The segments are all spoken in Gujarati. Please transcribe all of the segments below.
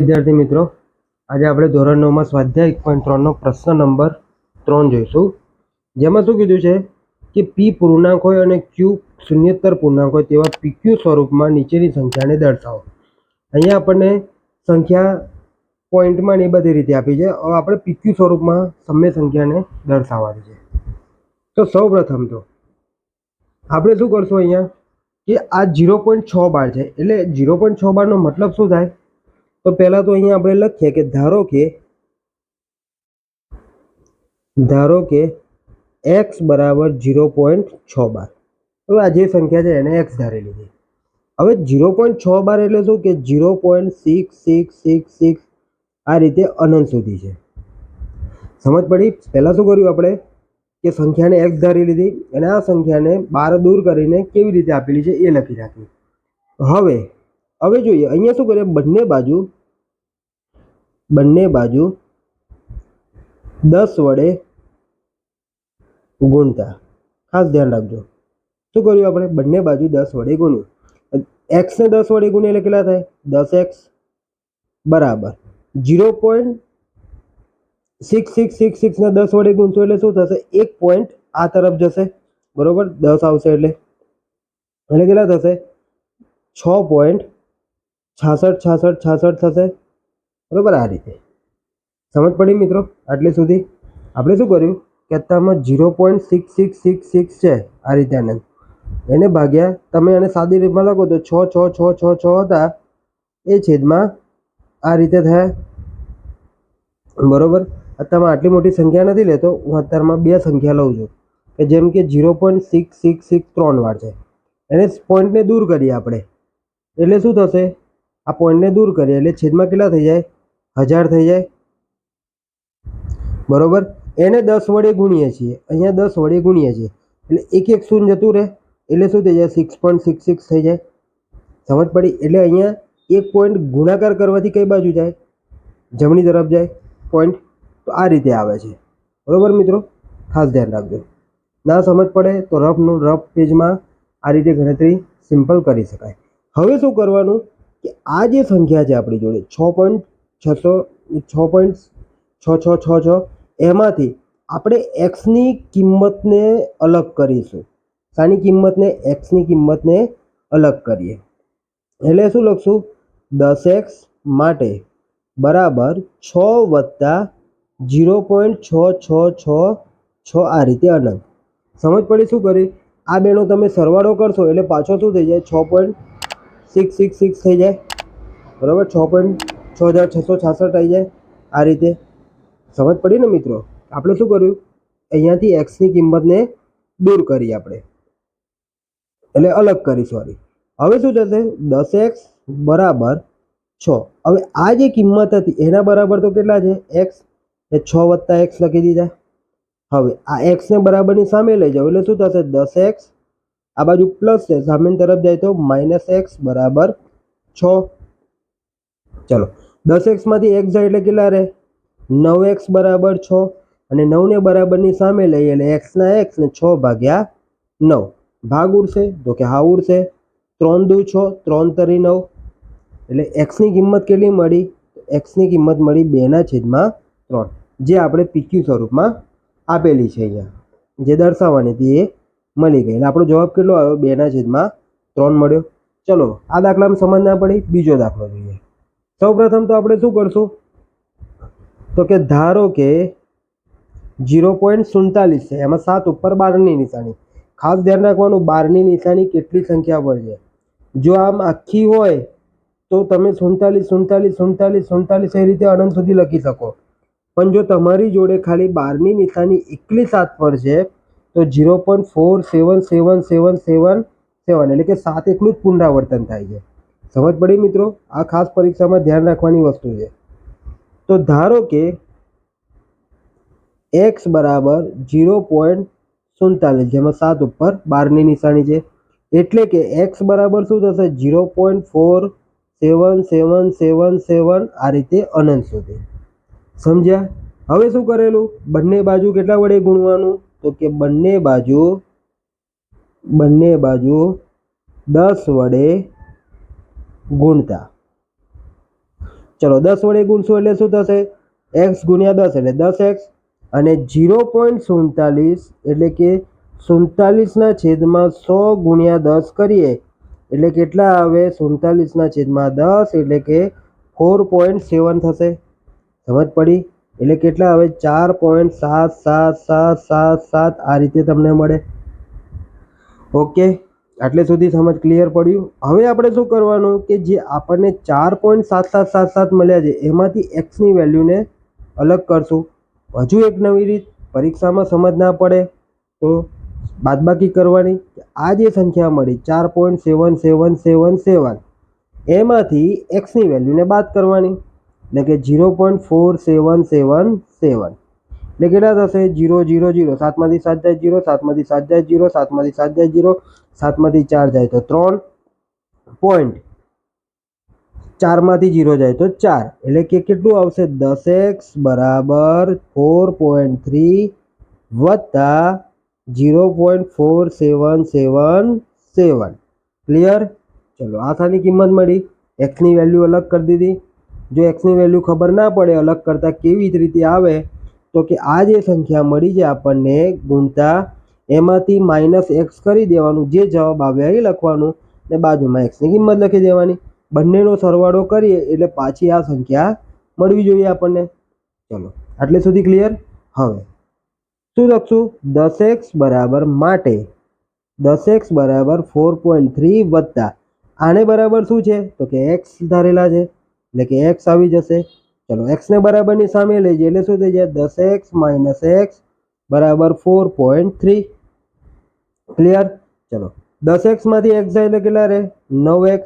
વિદ્યાર્થી મિત્રો, આજે આપણે ધોરણ 9 માં સ્વાધ્યાય 1.3 નો પ્રશ્ન નંબર 3 જોઈશું. જેમાં શું કીધું છે કે p પૂર્ણાંક હોય અને q શૂન્યોત્તર પૂર્ણાંક હોય તેવા pq સ્વરૂપમાં નીચેની સંખ્યાને દર્શાવો. અહીંયા આપણને સંખ્યા પોઈન્ટમાં ને બધી રીતે આપી છે. હવે આપણે pq સ્વરૂપમાં સમય સંખ્યાને દર્શાવવાની છે. તો સૌપ્રથમ તો આપણે શું કરશું અહીંયા કે આ 0.6 બાર છે, એટલે 0.6 બારનો મતલબ શું થાય? તો પહેલા તો અહીંયા આપણે લખીએ કે ધારો કે x બરાબર 0.6 બાર. હવે આ જે સંખ્યા છે એને x ધારી લીધી. હવે 0.6 બાર એટલે શું કે 0.6666 આ રીતે અનંત સુધી છે. સમજ પડી? પહેલા શું કર્યું આપણે કે સંખ્યાને x ધારી લીધી અને આ સંખ્યાને 12 દૂર કરીને કેવી રીતે આપેલી છે એ લખી રાખી. હવે જોઈએ અહીંયા શું કરીએ, બંને બાજુ 10 વડે ગુણતા. ખાસ ધ્યાન રાખજો. શું કર્યું આપણે? બંને બાજુ 10 વડે ગુણ્યું. x ને 10 વડે ગુણ્યા એટલે કેટલા થાય? 10x બરાબર 0.6666 ને 10 વડે ગુણશો એટલે શું થશે? 1 પોઈન્ટ આ તરફ જશે, બરોબર? 10 આવશે એટલે કેટલા થશે? 6.6666 થશે, બરોબર? આ રીતે સમજ પડી મિત્રો? આટલે સુધી આપણે શું કર્યું કે અત્યારમાં 0.6666 છે આ રીતે આનંદ એને ભાગ્યા, તમે આને સાદી રીતમાં લખો તો 6 હતા એ છેદમાં આ રીતે થયા, બરોબર? અત્યારમાં આટલી મોટી સંખ્યા નથી લેતો હું, અત્યારમાં બે સંખ્યા લઉં છું કે જેમ કે 0.6663 વાર છે. એને પોઈન્ટને દૂર કરીએ આપણે એટલે શું થશે? આ પોઈન્ટને દૂર કરીએ એટલે છેદમાં કેટલા થઈ જાય? 1000 થઈ જાય, બરોબર? એને 10 વડે ગુણીએ છીએ, અહીંયા 10 વડે ગુણીએ છીએ એટલે એક શૂન્ય જતું રહે એટલે શું થઈ જાય? 6.66 થઈ જાય. સમજ પડી? એટલે અહીંયા એક પોઈન્ટ ગુણાકાર કરવાથી કઈ બાજુ જાય? જમણી તરફ જાય પોઈન્ટ. તો આ રીતે આવે છે, બરોબર મિત્રો? ખાસ ધ્યાન રાખજો. ના સમજ પડે તો રફ પેજમાં આ રીતે ગણતરી સિમ્પલ કરી શકાય. હવે શું કરવાનું કે આ જે સંખ્યા છે આપણી જોડે 6.6666 એમાંથી આપણે એક્સની કિંમતને અલગ કરીશું. શાની કિંમતને? એક્સની કિંમતને અલગ કરીએ એટલે શું લખશું? 10x માટે બરાબર 6 વત્તા 0.6666 આ રીતે અનંત. સમજ પડી? શું કરી? આ બેનો તમે સરવાળો કરશો એટલે પાછો શું થઈ જાય? 6.666 થઈ જાય, બરાબર? 6.6666 થઈ જાય આ રીતે. સમજ પડી ને મિત્રો? આપણે શું કર્યું? અહીંયાથી એક્સની કિંમતને દૂર કરી આપણે એટલે અલગ કરી, સોરી. હવે શું થશે? 10x બરાબર 6. હવે આ જે કિંમત હતી એના બરાબર તો કેટલા છે? x એ 6 વત્તા x લખી દીધા. હવે આ x ને બરાબરની સામે લઈ જાઓ એટલે શું થશે? 10x આ બાજુ પ્લસ છે, સામેની તરફ જાય તો -x બરાબર 6. ચલો 10x માંથી x જાય એટલે કેટલા રહે? 9x બરાબર 6 અને 9 ને બરાબરની સામે લઈએ એટલે x ના x ને 6 ભાગ્યા 9. ભાગ ઉડશે તો કે હા ઉડશે. 3 દુ 6, 3 તરી 9 એટલે એક્સની કિંમત કેટલી મળી? એક્સની કિંમત મળી 2/3, જે આપણે PQ સ્વરૂપમાં આપેલી છે. અહીંયા જે દર્શાવવાની હતી એ મળી ગઈ એટલે આપણો જવાબ કેટલો આવ્યો? 2/3 મળ્યો. ચલો આ દાખલામાં સમજ ના પડી, બીજો દાખલો જોઈએ. સૌપ્રથમ તો આપણે શું કરશું તો કે ધારો કે 0.47 છે, એમાં 7 ઉપર 12ની નિશાની. ખાસ ધ્યાન રાખવાનું, 12ની નિશાની કેટલી સંખ્યા પર છે. જો આમ આખી હોય તો તમે 47 એ રીતે અનંત સુધી લખી શકો, પણ જો તમારી જોડે ખાલી 12ની નિશાની એકલી 7 પર છે તો 0.477777 એટલે કે 7 એકલું જ પુનરાવર્તન થાય છે. સમજ પડી મિત્રો? આ ખાસ પરીક્ષામાં ધ્યાન રાખવાની વસ્તુ છે. તો ધારો કે x બરાબર 0.47, જેમાં 7 ઉપર 12ની નિશાની છે, એટલે કે x બરાબર શું થશે? 0.477777 આ રીતે અનંત સુધી. સમજ્યા? હવે શું કરેલું? બંને બાજુ કેટલા વડે ગુણવાનું? તો કે બંને બાજુ 10 વડે ગુણતા ચલો 10 વડે ગુણશું એટલે શું થશે? x ગુણ્યા 10 એટલે 10x અને 0.47 એટલે કે 47 છેદમાં 100 ગુણ્યા 10 કરીએ એટલે કેટલા આવે? 47 છેદમાં 10 એટલે કે 4.7 થશે. સમજ પડી? એટલે કેટલા આવે? 4.777777 આ રીતે તમને મળે. ઓકે, આટલે સુધી સમજ ક્લિયર પડ્યું? હવે આપણે શું કરવાનું કે જે આપણને 4.7777 મળ્યા છે એમાંથી એક્સની વેલ્યુને અલગ કરશું. હજુ એક નવી રીત, પરીક્ષામાં સમજ ના પડે તો બાદબાકી કરવાની. આ જે સંખ્યા મળી 4.7777 એમાંથી એક્સની વેલ્યુને બાદ કરવાની એટલે કે 0.4777 એટલે કેટલા થશે? 0 0 0 7માંથી 7 જાય 0, 7માંથી 7 જાય 0, 7માંથી 7 જાય 0, 7માંથી 4 જાય તો 3 પોઈન્ટ, 4માંથી 0 જાય તો 4 એટલે કે કેટલું આવશે? 10x બરાબર 4.3 વત્તા 0.4777. ક્લિયર? ચલો, આ સાની કિંમત મળી. એક્સની વેલ્યુ અલગ કરી દીધી. જો એક્સની વેલ્યુ ખબર ના પડે અલગ કરતાં કેવી રીતે આવે તો કે આ જે સંખ્યા મળી છે આપણને ગુણતા એમાંથી -x કરી દેવાનું, જે જવાબ આવે એ લખવાનું ને બાજુમાં એક્સની કિંમત લખી દેવાની. બંનેનો સરવાળો કરીએ એટલે પાછી આ સંખ્યા મળવી જોઈએ આપણને. ચલો, આટલે સુધી ક્લિયર? હવે શું લખશું? 10x બરાબર માટે 10x બરાબર 4.3 વત્તા આને બરાબર શું છે તો કે x ધારેલા છે એટલે કે x આવી જશે. ચલો, x ને બરાબરની સામે લઈ જઈએ એટલે શું થઈ જાય? 10x - x બરાબર 4.3. ક્લિયર? ચલો, 10x માંથી x જાય એટલે કેટલા રહે? 9x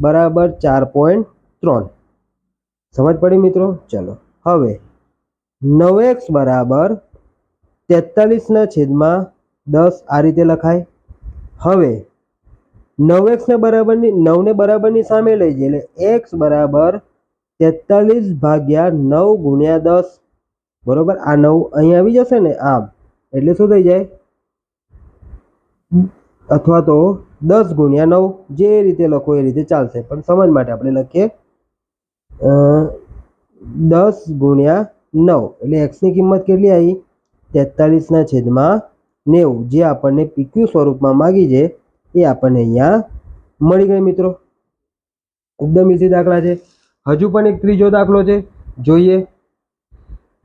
બરાબર 4.3. સમજ પડી મિત્રો? ચલો, હવે 9x બરાબર 43 છેદમાં 10 આ રીતે લખાય. હવે 9x ને બરાબરની 9 ને બરાબરની સામે લઈ જઈએ એટલે x બરાબર 43 ભાગ્યા 9 ગુણ્યા 10. બરોબર, આ 9 અહીં આવી જશે ને આમ, એટલે શું થઈ જાય? અથવા તો 10 ગુણ્યા 9, જે રીતે લખો એ રીતે ચાલશે, પણ સમજ માટે આપણે લખીએ 10 ગુણ્યા 9 એટલે એક્સની કિંમત કેટલી આવી? 43 છેદમાં 90, જે આપણને પીક્યુ સ્વરૂપમાં માગી છે એ આપણને અહીંયા મળી ગઈ મિત્રો. એકદમ ઈઝી દાખલા છે. હજુ પણ એક ત્રીજો દાખલો છે, જોઈએ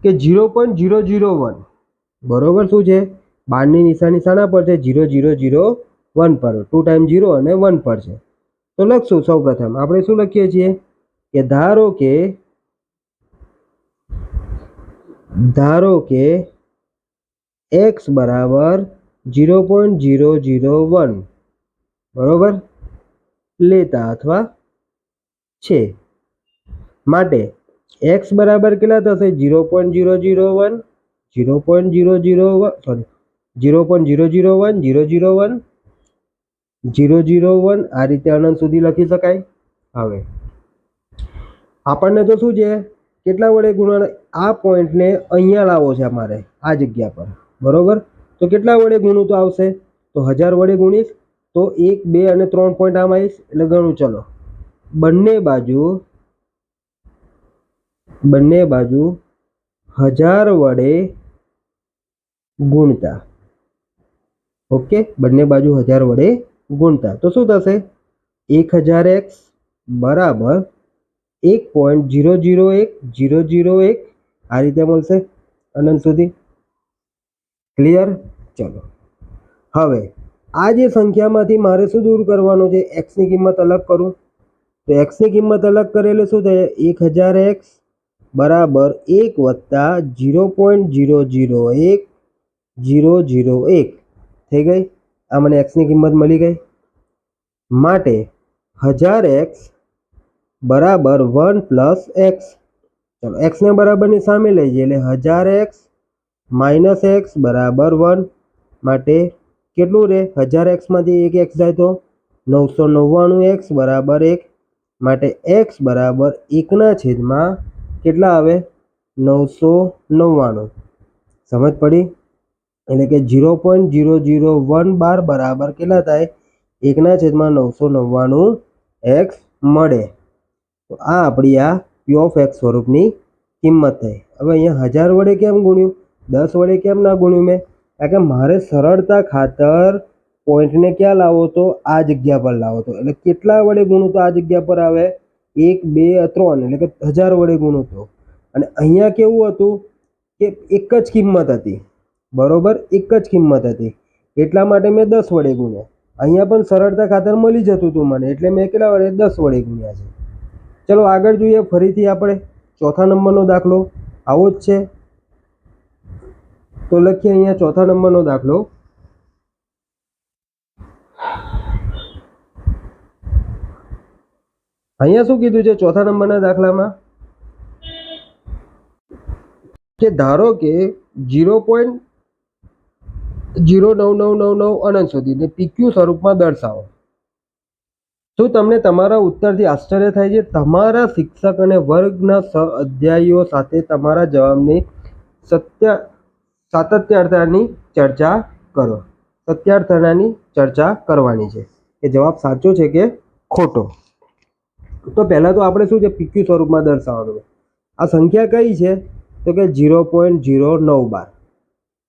કે 0.001 બરોબર શું છે? 12ની નિશાની શાના પર છે? 0.001 પર. 2 ટાઈમ 0 અને 1 પર છે. તો લખશું. સૌ પ્રથમ આપણે શું લખીએ છીએ કે ધારો કે x બરાબર 0.001 બરોબર લેતા અથવા છે માટે x બરાબર કેટલા થશે? 0.001 0.001 001 આ રીતે અનંત સુધી લખી શકાય. હવે આપણને તો શું છે? કેટલા વડે ગુણવાના? આ પોઈન્ટને અહીંયા લાવો છે અમારે આ જગ્યા પર. બરોબર, તો કેટલા વડે ગુણું તો આવશે? તો 1000 વડે ગુણીશ તો 1 2 અને 3 પોઈન્ટ આમ આવીશ એટલે ગણું. ચલો, બંને બાજુ 1000 વડે ગુણતા. ઓકે, બંને બાજુ 1000 વડે ગુણતા તો શું થશે? 1000x બરાબર 1.001001 આ રીતે મળશે અનંત સુધી. ક્લિયર? ચલો, હવે આ જે સંખ્યામાંથી મારે શું દૂર કરવાનું છે? એક્સની કિંમત અલગ કરું તો એક્સની કિંમત અલગ કરે એટલે શું થાય? 1000x બરાબર 1 વત્તા 0.001001 થઈ ગઈ. આ મને એક્સની કિંમત મળી ગઈ. માટે 1000x બરાબર 1 પ્લસ એક્સ. ચલો, એક્સને બરાબરની સામે લઈ જઈએ એટલે 1000x માઇનસ એક્સ બરાબર 1 માટે કેટલું રહે? 1000x માંથી 1 x જાય તો 999x બરાબર 1 માટે x બરાબર 1 છેદમાં કેટલા આવે? 999. સમજ પડી? એટલે કે 0.001 બરાબર કેટલા થાય? 1 છેદમાં 999x મળે. તો આ આપણી આ પી ઓફ એક્સ સ્વરૂપની કિંમત થઈ. હવે અહીંયા 1000 વડે કેમ ગુણ્યું, 10 વડે કેમ ના ગુણ્યું મેં? કારણ કે મારે સરળતા ખાતર પોઈન્ટને ક્યાં લાવો તો આ જગ્યા પર લાવો તો. એટલે કેટલા વડે ગુણું તો આ જગ્યા પર આવે 1 2 3, એટલે કે 1000 વડે ગુણું તો. અને અહીંયા કેવું હતું કે એક જ કિંમત હતી, બરોબર, એક જ કિંમત હતી, એટલા માટે મેં 10 વડે ગુણ્યા. અહીંયા પણ સરળતા ખાતર મળી જતું હતું મને, એટલે મેં કેટલા વડે 10 વડે ગુણ્યા છે. ચલો આગળ જોઈએ ફરીથી આપણે ચોથા નંબરનો દાખલો આવો જ છે. તો લખીએ અહીંયા ચોથા નંબરનો દાખલો. અહીંયા શું કીધું છે ચોથા નંબરના દાખલામાં કે ધારો કે 0.09999 અનંત સુધી પીક્યુ સ્વરૂપમાં દર્શાવો. શું તમને તમારા ઉત્તરથી આશ્ચર્ય થાય છે? તમારા શિક્ષક અને વર્ગના સહઅધ્યાયીઓ સાથે તમારા જવાબની સાતત્યતાની ચર્ચા કરો. સત્યાર્થતાની ચર્ચા કરવાની છે કે જવાબ સાચો છે કે ખોટો. તો પહેલાં તો આપણે શું છે પીક્યુ સ્વરૂપમાં દર્શાવવાનું. આ સંખ્યા કઈ છે તો કે 0.092,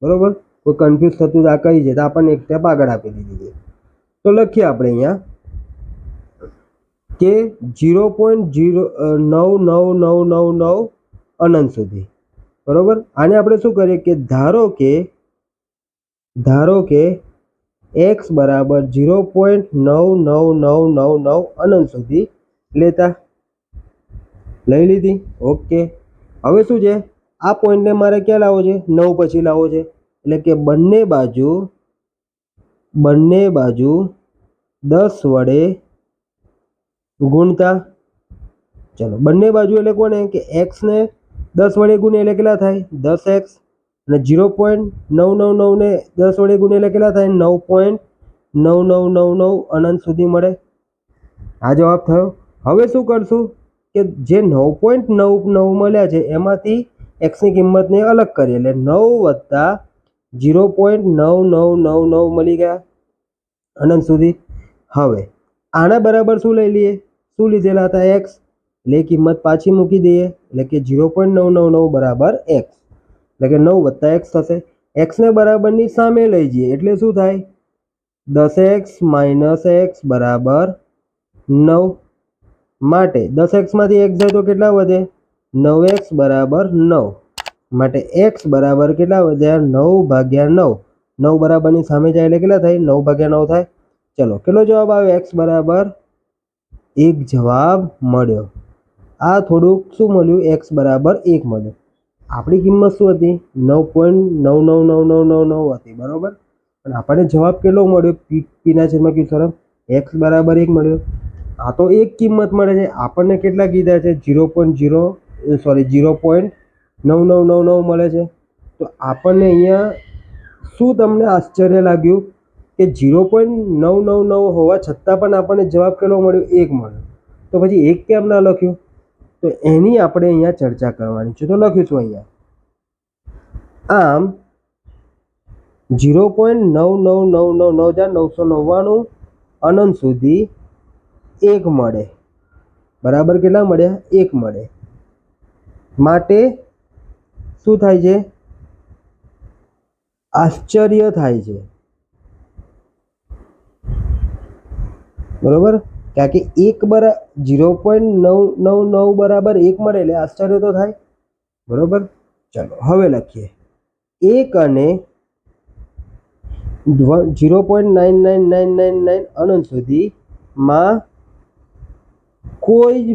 બરોબર. કોઈ કન્ફ્યુઝ થતું આ કઈ છે તો આપણને એક સ્ટેપ આગળ આપી દીધી છે. તો લખીએ આપણે અહીંયા કે 0.09999 અનંત સુધી, બરોબર. આને આપણે શું કરીએ કે ધારો કે x બરાબર 0.99999 અનંત સુધી લેતા લઈ લીધી. ઓકે. હવે શું છે આ પોઈન્ટને મારે ક્યાં લાવવો છે? 9 પછી લાવવો છે. એટલે કે બંને બાજુ 10 વડે ગુણતા. ચલો બંને બાજુ એટલે કોને કે x ને 10 વડે ગુણે એટલે કેટલા થાય 10x, અને 0.999 ને 10 વડે ગુણે એટલે કેટલા થાય 9.9999 અનંત સુધી મળે. આ જવાબ થયો. હવે શું કરશું કે જે 9.99 મળ્યા છે એમાંથી x ની કિંમતને અલગ કરીએ, એટલે 9 વત્તા 0.9999 મળી ગયા અનંત સુધી. હવે આના બરાબર શું લઈ લઈએ, શું લીધેલા હતા x, એટલે કિંમત પાછી મૂકી દઈએ, એટલે કે 0.999 બરાબર x, એટલે કે 9 વત્તા x થશે. x ને બરાબરની સામે લઈ જઈએ એટલે શું થાય 10x માઇનસ x બરાબર 9. માટે 10x માંથી x જાય તો કેટલા વધે 9x બરાબર 9. માટે x બરાબર કેટલા વધ્યા 9/9. 9 બરાબરની સામે જાય એટલે કેટલા થાય 9/9 થાય. ચલો કેટલો જવાબ આવ્યો x બરાબર 1 જવાબ મળ્યો. આ થોડુંક શું મળ્યું x બરાબર 1 મળ્યું. આપણી કિંમત શું હતી 9.999999 હતી, બરોબર. અને આપણને જવાબ કેટલો મળ્યો પીના છેદમાં ક્યુ તરફ x બરાબર 1 મળ્યો. આ તો એક કિંમત મળે છે, આપણને કેટલા કીધા છે 0.9999 મળે છે. તો આપણને અહીંયા શું તમને આશ્ચર્ય લાગ્યું કે 0.999 હોવા છતાં પણ આપણને જવાબ કેટલો મળ્યો 1 મળ્યો. તો પછી 1 કેમ ના લખ્યું? તો એની આપણે અહીંયા ચર્ચા કરવાની છે. તો લખીશું અહીંયા આમ 0.9999999 અનંત સુધી 1 મળે, બરાબર. કેટલા મળ્યા 1 મળે. માટે શું થાય છે આશ્ચર્ય થાય છે, બરોબર. કારણ કે 0.999 બરાબર 1 મળે એટલે આશ્ચર્ય તો થાય, બરોબર. ચલો હવે લખીએ 1 અને 0.99999 અનંત સુધી માં કોઈ જ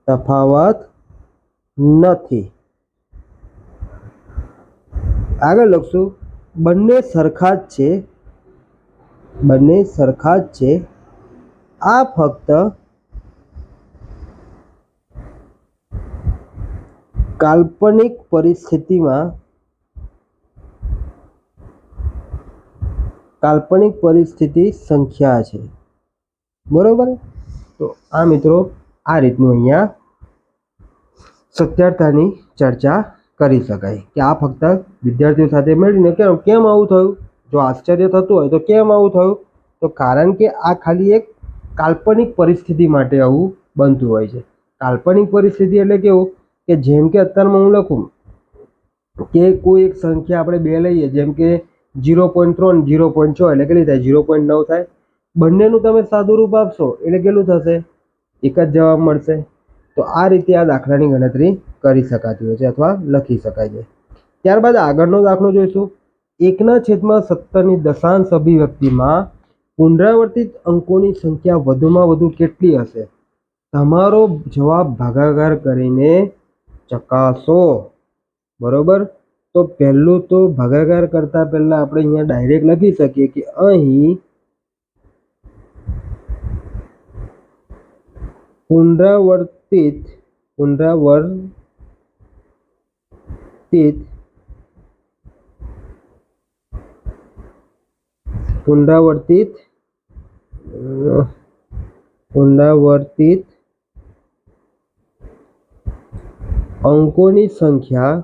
તફાવત નથી. આગળ લખશું બંને સરખા જ છે. આ ફક્ત કાલ્પનિક પરિસ્થિતિ સંખ્યા છે, બરોબર. તો આ મિત્રો આ રીતનું અહીંયા સત્યાર્થતાની ચર્ચા કરી શકાય કે આ ફક્ત વિદ્યાર્થીઓ સાથે મળીને કેમ આવું થયું. જો આશ્ચર્ય થતું હોય તો કેમ આવું થયું, તો કારણ કે આ ખાલી એક કાલ્પનિક પરિસ્થિતિ માટે આવું બનતું હોય છે. કાલ્પનિક પરિસ્થિતિ એટલે કેવું કે જેમ કે અત્યારમાં હું લખું કે કોઈ એક સંખ્યા આપણે 2 લઈએ, જેમ કે 0.3 0.6 એટલે કેટલી થાય 0.9 થાય. બંનેનું તમે સાદું રૂપ આપશો એટલે કેટલું થશે, એક જ જવાબ મળશે. તો આ રીતે આ દાખલાની ગણતરી કરી શકાતી હોય છે અથવા લખી શકાય છે. ત્યારબાદ આગળનો દાખલો જોઈશું. 1/17ની દશાંશ અભિવ્યક્તિમાં પુનરાવર્તિત અંકોની સંખ્યા વધુમાં વધુ કેટલી હશે? તમારો જવાબ ભાગાકાર કરીને ચકાસો. બરોબર, તો પહેલું તો ભાગાકાર કરતા પહેલા આપણે અહીંયા ડાયરેક્ટ લખી શકીએ કે અહીં પુનરાવર્તિત અંકોની સંખ્યા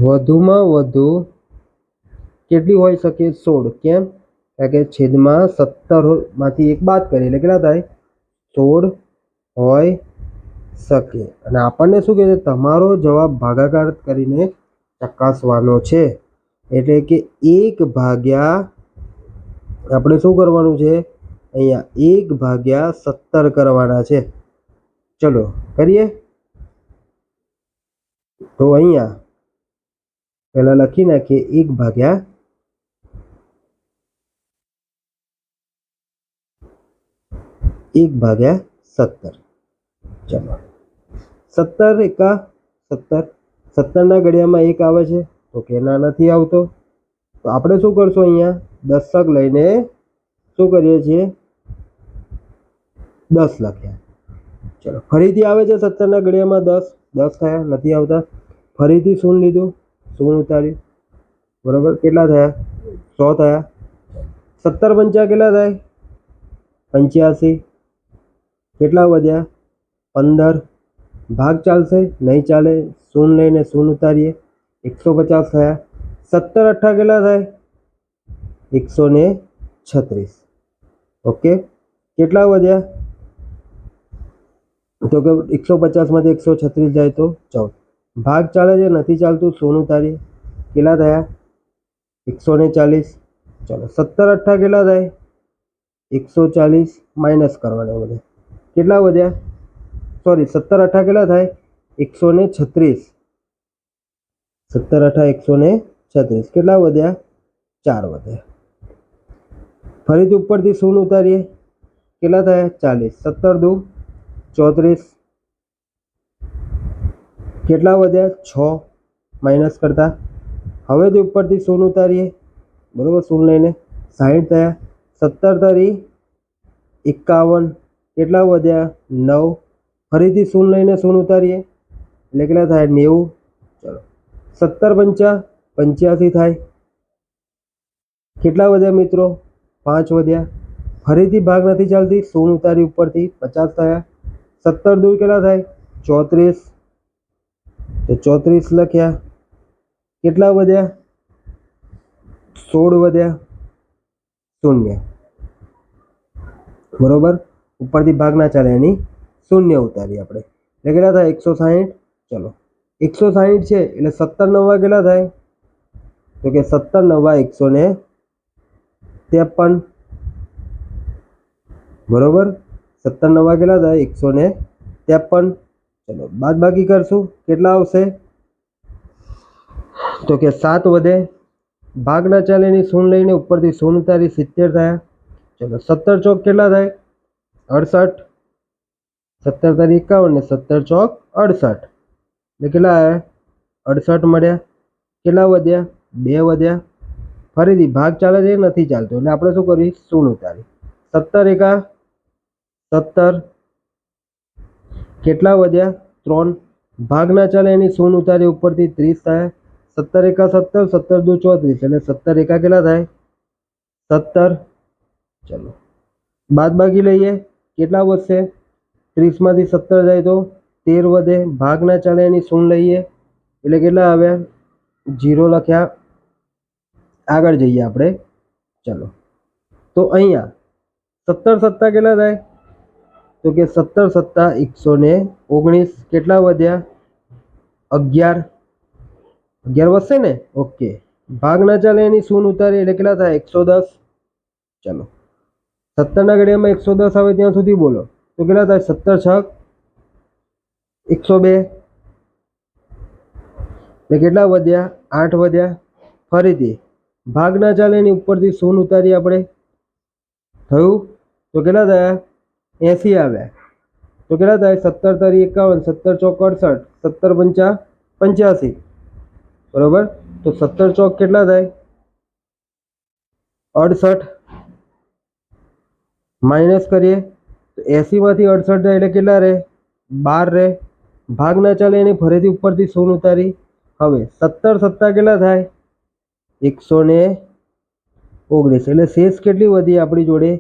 વધુમાં વધુ કેટલી હોઈ શકે? 16. કેમ? કારણ કે છેદમાં 17માંથી એક બાદ કરીએ એટલે કેટલા થાય? 16 હોઈ શકે. અને આપણને શું કહે છે? તમારો જવાબ ભાગાકાર કરીને ચકાસવાનો છે. એટલે કે 1 આપણે શું કરવાનું છે? અહીંયા 1/17 કરવાના છે. ચલો કરીએ. તો અહીંયા પહેલા લખી નાખીએ 1/17. ચલો 17 એકા 17. 17ના ઘડિયામાં 1 આવે છે તો કે ના નથી આવતો. તો આપણે શું કરશું? અહીંયા દશક લઈને શું કરીએ છીએ? 10 લખ્યા. ચલો ફરીથી આવે છે 17ના ઘડિયામાં 10 થયા, નથી આવતા. ફરીથી 0 લીધું, 0 ઉતાર્યું. બરાબર, કેટલા થયા? 100 થયા. 17 પંચા કેટલા થાય? 85. કેટલા વધ્યા? 15. ભાગ ચાલશે? નહીં ચાલે. 0 લઈને 0 ઉતારીએ, 150 થયા. 17 અઠ્ઠા કેટલા થાય? 136. ઓકે, કેટલા વધ્યા? તો કે 150માંથી 136 જાય તો 14. ભાગ ચાલે છે? નથી ચાલતું. 0 ઉતારીએ, કેટલા થયા? 140. ચલો 17 અઠ્ઠા કેટલા થાય? 140 માઇનસ કરવાના બધા. કેટલા વધ્યા? 17 અઠ્ઠા કેટલા થાય? 136. 17 અઠ્ઠા 136. કેટલા વધ્યા? 4 વધ્યા. ફરીથી ઉપરથી 0 ઉતારીએ, કેટલા થયા? 40. 17 દુ 34. કેટલા વધ્યા? 6 માઇનસ કરતા. હવેથી ઉપરથી 0 ઉતારીએ, બરોબર, 0 લઈને 60 થયા. 17 તારી 51. કેટલા વધ્યા? 9. ફરીથી 0 લઈને 0 ઉતારીએ એટલે કેટલા થાય? 90. ચલો 17 પંચા 85 થાય. કેટલા વધ્યા મિત્રો? 5 વધ્યા. ફરીથી ભાગ નથી ચાલતી, 0 ઉતારી ઉપરથી 50 થયા. 17 દુ કેટલા થાય? 34. તો 34 લખ્યા. કેટલા વધ્યા? 16 વધ્યા. 0. બરોબર, ઉપરથી ભાગ ના ચાલે એની 0 ઉતારી આપણે એટલે કેટલા થાય? 160. ચલો 160 છે એટલે 17 નવા કેટલા થાય? તો કે 17 નવા 153. બરોબર, 17 નવા કેટલા થાય? 153. ચલો બાદ બાકી કરશું, કેટલા આવશે? તો કે 7 વધે. ભાગ ના ચાલે એની 0 લઈને ઉપરથી 0 ઉતારી 70 થયા. ચલો 17 ચોક કેટલા થાય? 68. 17 તારી 51 ને 17 ચોક 68 એટલે કેટલા આવ્યા? 68 મળ્યા. કેટલા વધ્યા? 2 વધ્યા. ફરીથી ભાગ ચાલે છે? નથી ચાલતો એટલે આપણે શું કરીએ? 0 ઉતારી. 17 એકા 17. કેટલા વધ્યા? 3. ભાગ ના ચાલે એની 0 ઉતારી ઉપરથી 30 થાય. 17 એકા 17. 17 દુ 34 એટલે 17 એકા કેટલા થાય? 17. ચલો બાદ બાકી લઈએ, કેટલા વધશે? 30માંથી 17 જાય તો 13 વધે. ભાગ ના ચાલે એની 0 લઈએ એટલે કેટલા આવ્યા? 0 લખ્યા. આગળ જઈએ આપણે. ચલો તો અહીંયા 17 સત્તા કેટલા થાય? તો કે 17 સત્તા 119. કેટલા વધ્યા? 11. 11 વધશે ને? ઓકે. ભાગ ના ચાલે એની શૂન્ય ઉતારી એટલે કેટલા થાય? 110. ચલો 17 ના ઘડિયામાં 110 આવે ત્યાં સુધી બોલો તો કેટલા થાય? 17 છક 102. એટલે કેટલા વધ્યા? 8 વધ્યા. ફરીથી ભાગ ના ચાલે એની ઉપરથી શૂન્ય ઉતારી આપણે, થયું તો કેટલા થયા? 80 આવ્યા. તો કેટલા થાય? 17 તારી 51, 17 ચોક 68, 17 પંચા 85. બરોબર. તો 17 ચોક કેટલા થાય? 68. માઇનસ કરીએ તો 80 માંથી 68 જાય એટલે કેટલા રહે? 12 રહે. ભાગ ના ચાલે એને ફરીથી ઉપરથી શૂન્ય ઉતારી. હવે 17 સત્તા કેટલા થાય? 119. એટલે શેષ કેટલી વધી આપણી જોડે?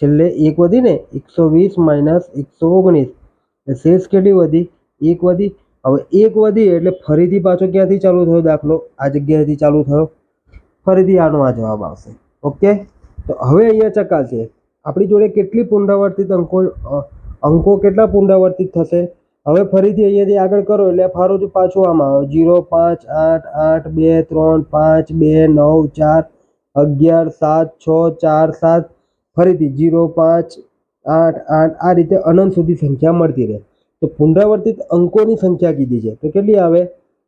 છેલ્લે 1 વધી ને, 120 માઇનસ 119. એટલે શેષ કેટલી વધી? 1 વધી. હવે 1 વધી એટલે ફરીથી પાછો ક્યાંથી ચાલુ થયો દાખલો? આ જગ્યાએથી ચાલુ થયો. ફરીથી આનો આ જવાબ આવશે. ઓકે. તો હવે અહીંયા ચકાસીએ આપણી જોડે કેટલી પુનરાવર્તિત અંકો કેટલા પુનરાવર્તિત થશે? હવે ફરીથી અહીંયાથી આગળ કરો એટલે ફારું પાછું આમાં આવે 0 5 8 8 2 3 5 2 9 4 11 7 6 4 7. ફરીથી 0 5 8 8 આ રીતે અનંત સુધી સંખ્યા મળતી રહે. તો પુનરાવર્તિત અંકોની સંખ્યા કીધી છે તો કેટલી આવે?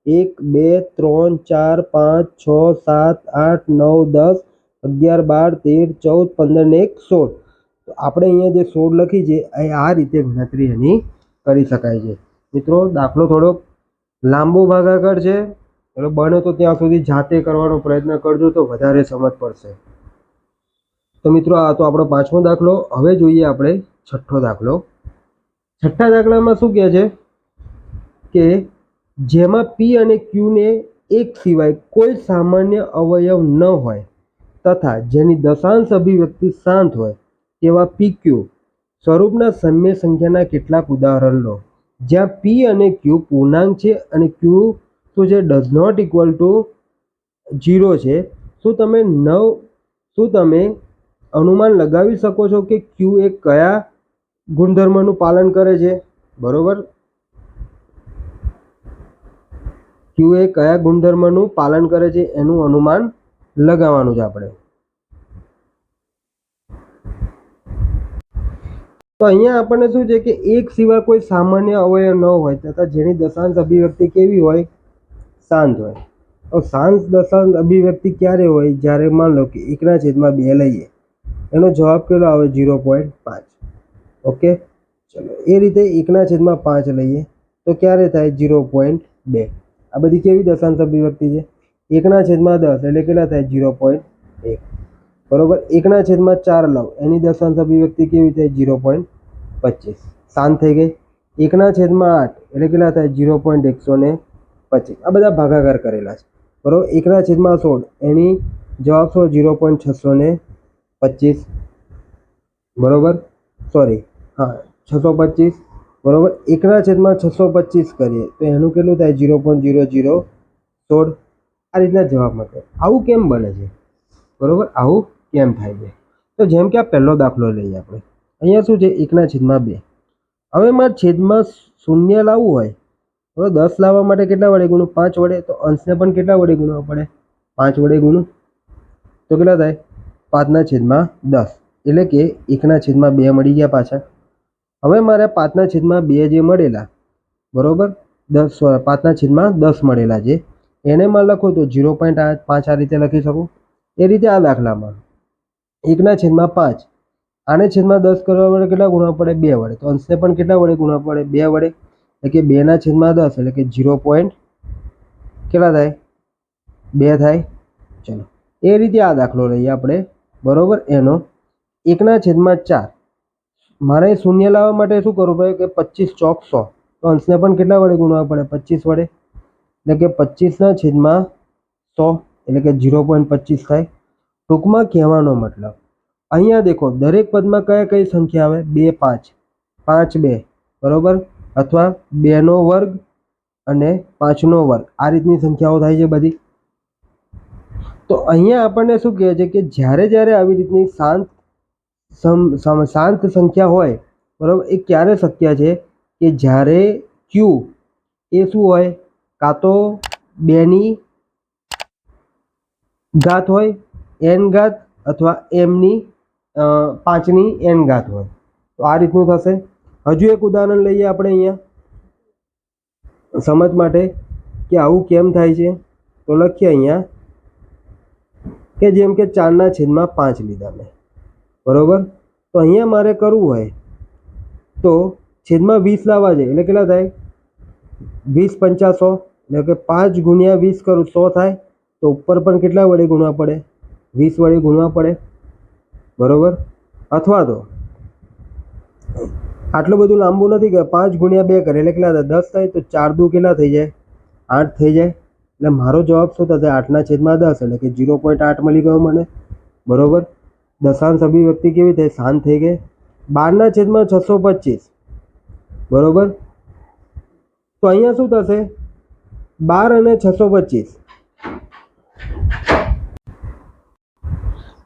1 2 3 4 5 6 7 8 9 10 11 12 13 14 15 ને 1 16. તો આપણે અહીંયા જે 16 લખી છે એ આ રીતે ગણતરી એની કરી શકાય છે. મિત્રો દાખલો થોડો લાંબો ભાગાકાર છે, એટલે બને તો ત્યાં સુધી જાતે કરવાનો પ્રયત્ન કરજો તો વધારે સમજ પડશે. તો મિત્રો આ તો આપણો 5મો દાખલો. હવે જોઈએ આપણે 6ઠ્ઠો દાખલો. 6ઠ્ઠા દાખલામાં શું કહે છે કે જેમાં પી અને ક્યુ ને એક સિવાય કોઈ સામાન્ય અવયવ ન હોય તથા જેની દશાંશ અભિવ્યક્તિ શાંત હોય તેવા પી ક્યુ સ્વરૂપના સમય સંખ્યાના કેટલાક ઉદાહરણ લો. જ્યાં પી અને ક્યુ પૂર્ણાંક છે અને ક્યુ શું છે? ડઝ નોટ ઇક્વલ ટુ 0 છે. શું તમે અનુમાન લગાવી શકો છો કે ક્યુ એ કયા ગુણધર્મનું પાલન કરે છે? બરોબર. ક્યુ એ કયા ગુણધર્મનું પાલન કરે છે એનું અનુમાન લગાવવાનું છે આપણે. તો અહીંયા આપણને શું છે કે એક સિવાય કોઈ સામાન્ય અવયવ ન હોય તથા જેની દશાંશ અભિવ્યક્તિ કેવી હોય? શાંત હોય. તો શાંત દશાંશ અભિવ્યક્તિ ક્યારે હોય? જ્યારે માન લો કે 1/2 લઈએ, એનો જવાબ કેટલો આવે? 0.5. ઓકે. ચલો એ રીતે 1/5 લઈએ તો ક્યારે થાય? 0.2. આ બધી કેવી દશાંશ અભિવ્યક્તિ છે? 1/10 એટલે કેટલા થાય? 0.1. બરોબર. 1/4 લઉં એની દશાંશ અભિવ્યક્તિ કેવી થાય? 0.25. શાંત થઈ ગઈ. 1/8 એટલે કેટલા થાય? 0.125. આ બધા ભાગાકાર કરેલા છે. બરોબર. 1/16 એની જવાબ શું? 0.625. બરોબર. સોરી, હા 625. બરોબર. 1/625 કરીએ તો એનું કેટલું થાય? 0.0016. આ રીતના જવાબ મળે. આવું કેમ બને છે? બરોબર. આવું કેમ થાય છે? તો જેમ કે આ પહેલો દાખલો લઈએ આપણે. અહીંયા શું છે? 1/2. હવે મારે છેદમાં શૂન્ય લાવવું હોય, બરોબર, 10 લાવવા માટે કેટલા વડે ગુણું? 5 વડે. તો અંશને પણ કેટલા વડે ગુણવા પડે? 5 વડે ગુણું તો કેટલા થાય? 5/10. એટલે કે 1/2 મળી ગયા પાછા. હવે મારે 5/2 જે મળેલા, બરોબર, 5/10 મળેલા છે એને માં લખો તો 0.5 આ રીતે લખી શકું. એ રીતે આ દાખલામાં 1/5 આને છેદમાં 10 કરવા માટે કેટલા ગુણવા પડે? 2 વડે. તો અંશને પણ કેટલા વડે ગુણવા પડે? 2 વડે. એટલે કે 2/10 એટલે કે 0. કેટલા થાય? 2 થાય. ચલો એ રીતે આ દાખલો લઈએ આપણે. બરોબર. એનો 1/4 મારે શૂન્ય લાવવા માટે શું કરવું પડે કે 25 ચોક 100. તો અંશને પણ કેટલા વડે ગુણવા પડે? 25 વડે. એટલે કે 25/100 એટલે કે 0.25 થાય. ટૂંકમાં કહેવાનો મતલબ અહીંયા દેખો દરેક પદમાં કઈ સંખ્યા આવે? 2 5 5 2. બરોબર. અથવા 2નો વર્ગ અને 5નો વર્ગ આ રીતની સંખ્યાઓ થાય છે બધી. તો અહીંયા આપણને શું કહે છે કે જ્યારે આવી રીતની શાંત શાંત સંખ્યા હોય બરાબર, એ ક્યારે શક્ય છે કે જ્યારે ક્યુ એ શું હોય, કાં તો 2ની ઘાત હોય n ઘાત, અથવા mની 5ની n ઘાત હોય. તો આ રીતનું થશે. હજુ એક ઉદાહરણ લઈએ આપણે અહીંયા સમજ માટે કે આવું કેમ થાય છે. તો લખીએ અહીંયા કે જેમ કે 4/5 લીધા મેં, બરાબર. તો અહીંયા મારે કરવું હોય તો છેદમાં 20 લાવવા છે, એટલે કેટલા થાય, 20 પંચા 100, એટલે કે 5 ગુણ્યા 20 કરું 100 થાય. તો ઉપર પણ કેટલા વડે ગુણવા પડે, 20 વડે ગુણવા પડે, બરાબર. અથવા તો આટલું બધું લાંબુ નથી કે 5 ગુણ્યા 2 કરે એટલે કેટલા થાય, 10 થાય. તો 4 દુ કેટલા થઈ જાય, 8 થઈ જાય. એટલે મારો જવાબ શું થશે, 8/10, એટલે કે 0.8 મળી ગયો મને, બરાબર. દશાંશ અભિવ્યક્તિ કેવી થઈ, શાંત થઈ ગઈ. 12/625, બરાબર. તો અહીંયા શું થશે, 12 અને 625.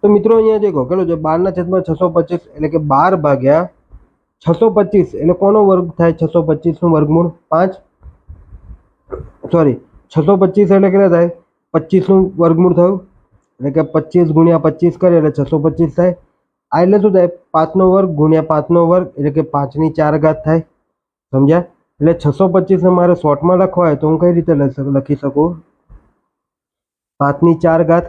તો મિત્રો અહીંયા દેખો કેટલું છે, 12/625 એટલે કે 12 ભાગ્યા 625, એટલે કોનો વર્ગ થાય, 625 નું વર્ગમૂળ 5, સોરી 625 એટલે કેટલા થાય, 25 નું વર્ગમૂળ થયું, એટલે કે 25 ગુણ્યા 25 કરે એટલે 625 થાય. આ એટલે શું થાય, 5 નો વર્ગ ગુણ્યા 5 નો વર્ગ, એટલે કે 5ની 4 ઘાત થાય, સમજ્યા. એટલે 625 ને મારે શોર્ટમાં લખવા હોય તો હું કઈ રીતે લખી શકું, 5ની 4 ઘાત.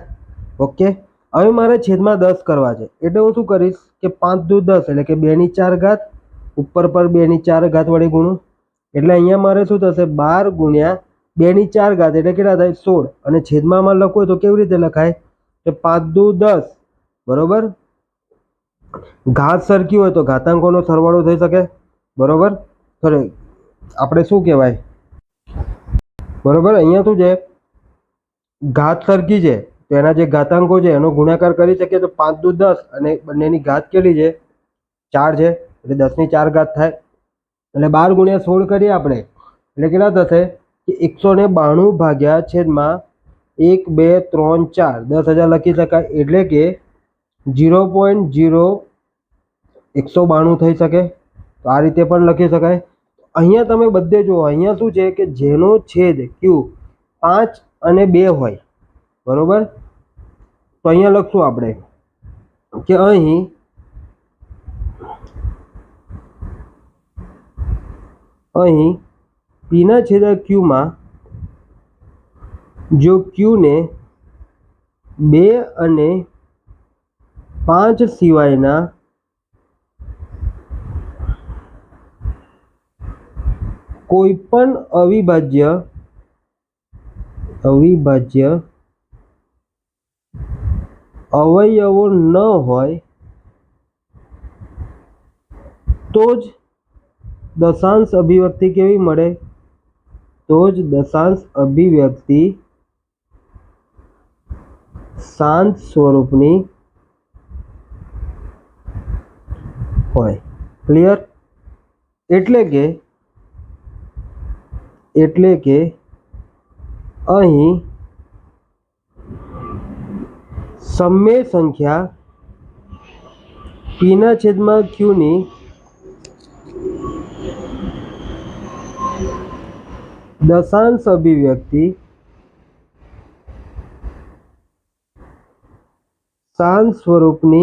ઓકે. હવે મારે છેદમાં 10 કરવા છે, એટલે હું શું કરીશ કે 5 દુ 10, એટલે કે 2ની 4 ઘાત, ઉપર પર 2ની 4 ઘાત વડે ગુણું, એટલે અહીંયા મારે શું થશે, 12 ગુણ્યા 2ની 4 ઘાત એટલે કેટલા થાય, 16. અને છેદમાં લખવું હોય તો કેવી રીતે લખાય, કે 5 દુ 10, બરાબર. ઘાત સરખી હોય તો ઘાતાંકોનો સરવાળો થઈ શકે, બરાબર. સોરી આપણે શું કહેવાય, બરાબર. અહીંયા શું છે, ઘાત સરખી છે તો એના જે ઘાતાંકો છે એનો ગુણાકાર કરી શકીએ. તો 5 દુ 10 અને બંનેની ઘાત કેટલી છે, 4 છે, એટલે 10ની 4 ઘાત થાય. એટલે 12 ગુણ્યા 16 કરીએ આપણે, એટલે કેટલા થશે કે 192 ભાગ્યા છેદમાં 1 2 3 4, 10,000 લખી શકાય, એટલે કે 0.0192 થઈ શકે. તો આ રીતે પણ લખી શકાય. અહીંયા તમે બધે જુઓ, અહીંયા શું છે કે જેનો છેદ ક્યુ 5 અને 2 હોય, બરોબર. તો અહીંયા લખશું આપણે કે અહીં P ના છેદા Q માં જો Q ને 2 અને 5 સિવાયના કોઈ પણ અવિભાજ્ય અવયવો ન હોય તો જ દશાંશ અભિવ્યક્તિ કેવી મળે, તો જ દશાંશ અભિવ્યક્તિ શાંત સ્વરૂપની હોય. ક્લિયર? એટલે કે અહીં સમય સંખ્યા P ના છેદમાં Q ની દશાંશ અભિવ્યક્તિ શાંત સ્વરૂપની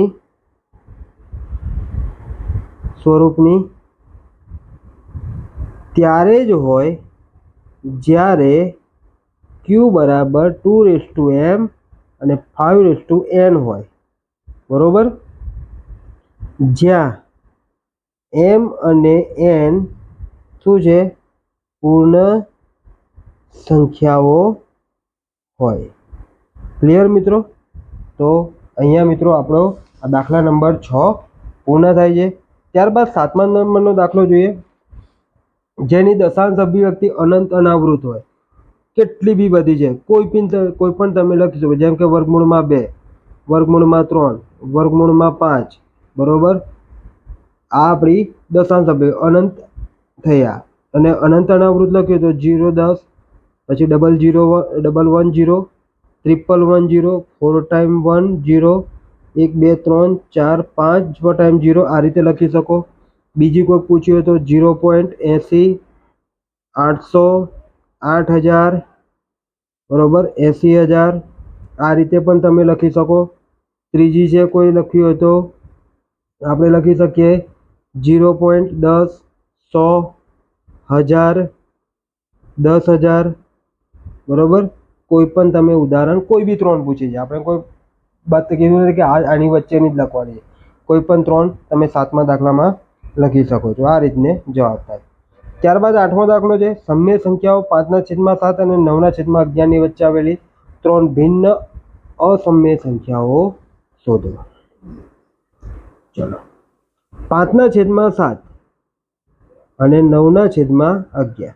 ત્યારે જ હોય જ્યારે Q બરાબર 2m અને 5n હોય, બરોબર. જ્યાં m અને n શું છે, પૂર્ણ સંખ્યાઓ હોય. ક્લિયર મિત્રો? તો અહીંયા મિત્રો આપણો આ દાખલા નંબર 6 પૂર્ણ થાય છે. ત્યારબાદ 7મા નંબરનો દાખલો જોઈએ, જેની દશાંશ અભિવ્યક્તિ અનંત અનાવૃત હોય. કેટલી બી બધી છે, કોઈ પણ તમે લખી શકો, જેમ કે વર્ગમૂળમાં 2, વર્ગમૂળમાં 3, વર્ગમૂળમાં 5, બરોબર. આ આપણી દશાંશ અનંત થયા. અને અનંત અનાવૃત લખ્યું તો 0 10, પછી 0 0 1 1 0, 1 1 0, 4 × 1 0, 1 2 3 4 5 ટાઈમ 0 આ રીતે લખી શકો. બીજી કોઈ પૂછ્યું હોય તો 0.80 800 8000 બરોબર 80,000 આ રીતે પણ તમે લખી શકો. ત્રીજી છે કોઈ લખ્યું હોય તો આપણે લખી શકીએ 0.10 100 1000 10,000 બરોબર. કોઈ પણ તમે ઉદાહરણ કોઈ બી 3 પૂછી છે, આપણે કોઈ વાત કીધું નથી કે આની વચ્ચેની જ લખવાની છે. કોઈ પણ 3 તમે 7મા દાખલામાં લખી શકો છો. આ રીતને જવાબ થાય. ત્યારબાદ 8મો દાખલો છે સમય સંખ્યાઓ 5/7 અને 9/11 ની વચ્ચે આવેલી 3 ભિન્ન અસમય સંખ્યાઓ શોધો. ચલો 5/7 અને 9/11.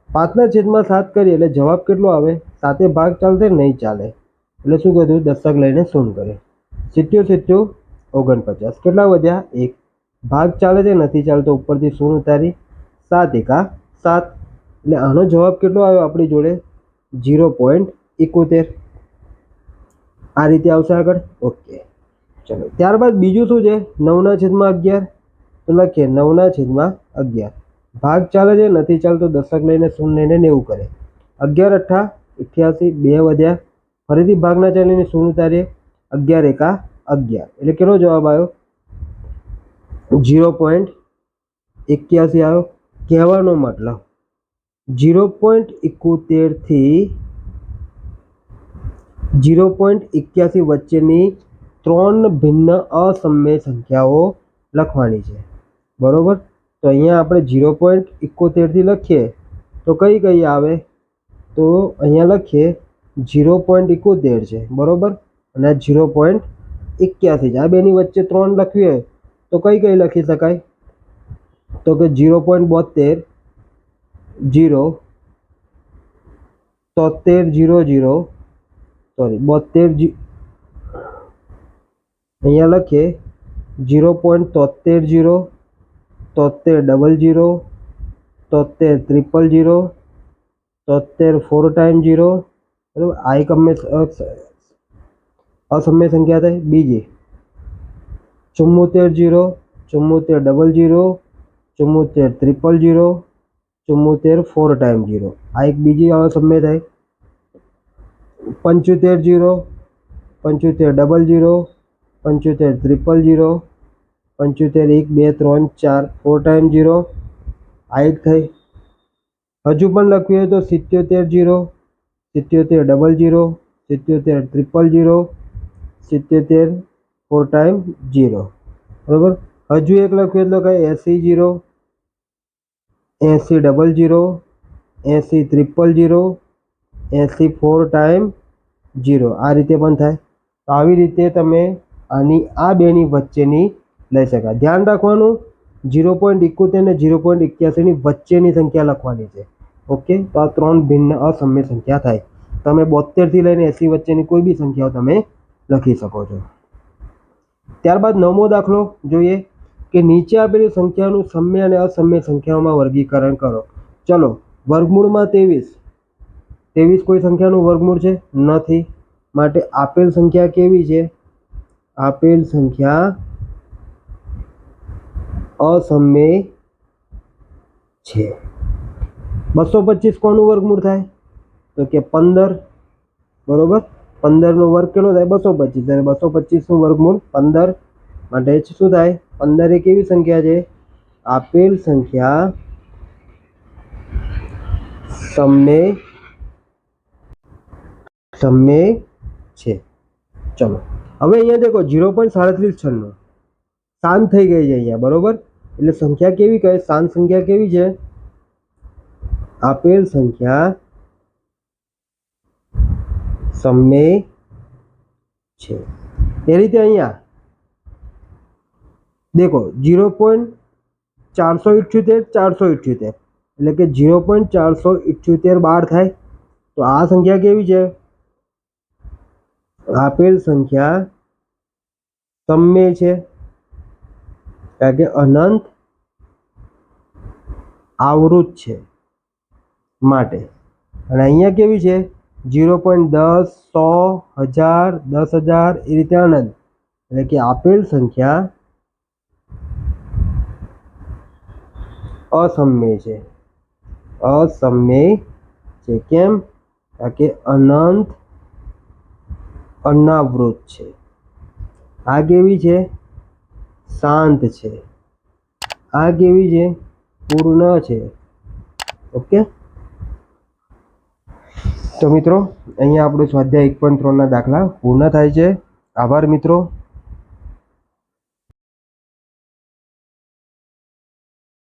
5/7 કરીએ એટલે જવાબ કેટલો આવે? 7 ભાગ ચાલશે નહીં ચાલે એટલે શું કર્યું? દશક લઈને શૂન્ય કરે. 77 49 કેટલા વધ્યા? 1 ભાગ ચાલે છે નથી ચાલતો ઉપરથી શૂન્ય ઉતારી 7 એકા 7 એટલે આનો જવાબ કેટલો આવ્યો આપણી જોડે? 0.71. આ રીતે આવશે આગળ. ઓકે ચલો ત્યારબાદ બીજું શું છે? 9/11 તો લખીએ 9/11 ભાગ ચાલે છે નથી ચાલતો દશક લઈને શૂન્ય લઈને 90 કરે. 11 અઠ્ઠા 88 2 વધ્યા ફરીથી ભાગના ચાલીને શૂન્ય ઉતારીએ 11 એકા 11 એટલે કેટલો જવાબ આવ્યો? 0.81 આવ્યો. કહેવાનો મતલબ 0.71 થી 0.81 વચ્ચેની 3 ભિન્ન અસમય સંખ્યાઓ લખવાની છે બરોબર. તો અહીંયા આપણે 0.71 થી લખીએ તો કઈ આવે? તો અહીંયા લખીએ 0.71 છે બરોબર અને 0.81 છે. આ બેની વચ્ચે 3 લખવી હોય તો કઈ લખી શકાય? તો કે 0.72 0 73 00 સોરી 72 અહીંયા લખીએ 0.73 0 73 00 73 4 ટાઈમ 0 બરાબર. આ એક અસમય સંખ્યા થાય. બીજી 74 0 74 00 74 000 74 4 ટાઈમ 0 આ એક બીજી અસમય થાય. 75 0 75 00 75 000 75 1 2 3 4 4 ટાઈમ 0 આ એક થઈ. હજુ પણ લખવી હોય તો 77 0 77 00 77 000 77 4 ટાઈમ 0 બરાબર. હજુ એક લખ્યું એટલે કઈ 80 0 80 00 80 000 80 4 ટાઈમ 0 આ રીતે પણ થાય. તો આવી રીતે તમે આની આ બેની વચ્ચેની લઈ શકાય. ધ્યાન રાખવાનું 0.71 અને 0.81 ની વચ્ચેની સંખ્યા લખવાની છે. ઓકે તો આ 3 ભિન્ન અસમય સંખ્યા થાય. તમે 72 થી લઈને 80 વચ્ચેની કોઈ બી સંખ્યાઓ તમે લખી શકો છો. ત્યારબાદ 9મો દાખલો જોઈએ કે નીચે આપેલી સંખ્યાનું સમય અને અસમય સંખ્યાઓમાં વર્ગીકરણ કરો. ચલો વર્ગમૂળમાં 23 કોઈ સંખ્યાનું વર્ગમૂળ છે? નથી. માટે આપેલ સંખ્યા કેવી છે? આપેલ સંખ્યા અસમય છે. 225 કોનું વર્ગમૂળ થાય? તો કે 15 બરોબર. 15 નો વર્ગ કેટલો થાય? 225 અને 225 નું વર્ગમૂળ 15 માટે શું થાય? 15 એક એવી સંખ્યા છે આપેલ સંખ્યા સમય છે. ચલો હવે અહીંયા દેખો 0.3796 શાંત થઈ ગઈ છે અહીંયા બરોબર. એટલે સંખ્યા કેવી કહે? શાંત સંખ્યા કેવી છે? આપેલ સંખ્યા સમય છે. એ રીતે અહીંયા देखो 0.478 478 એટલે કે 0.478 12 થાય. તો આ સંખ્યા કેવી છે? આપેલ સંખ્યા સમય છે કારણ કે અનંત આવૃત છે માટે. અને અહીંયા કેવી છે? 0.10 100 1000 10,000 એ રીતે અનંત એટલે કે આપેલ સંખ્યા અસમય છે. અસમય છે. કેમ? કારણ કે અનંત અનાવૃત છે. આ કેવી છે? શાંત છે. આ કેવી છે? પૂર્ણ છે. ઓકે. તો મિત્રો અહીંયા આપણું સ્વાધ્યાય 1.3 ના દાખલા પૂર્ણ થાય છે. આભાર મિત્રો.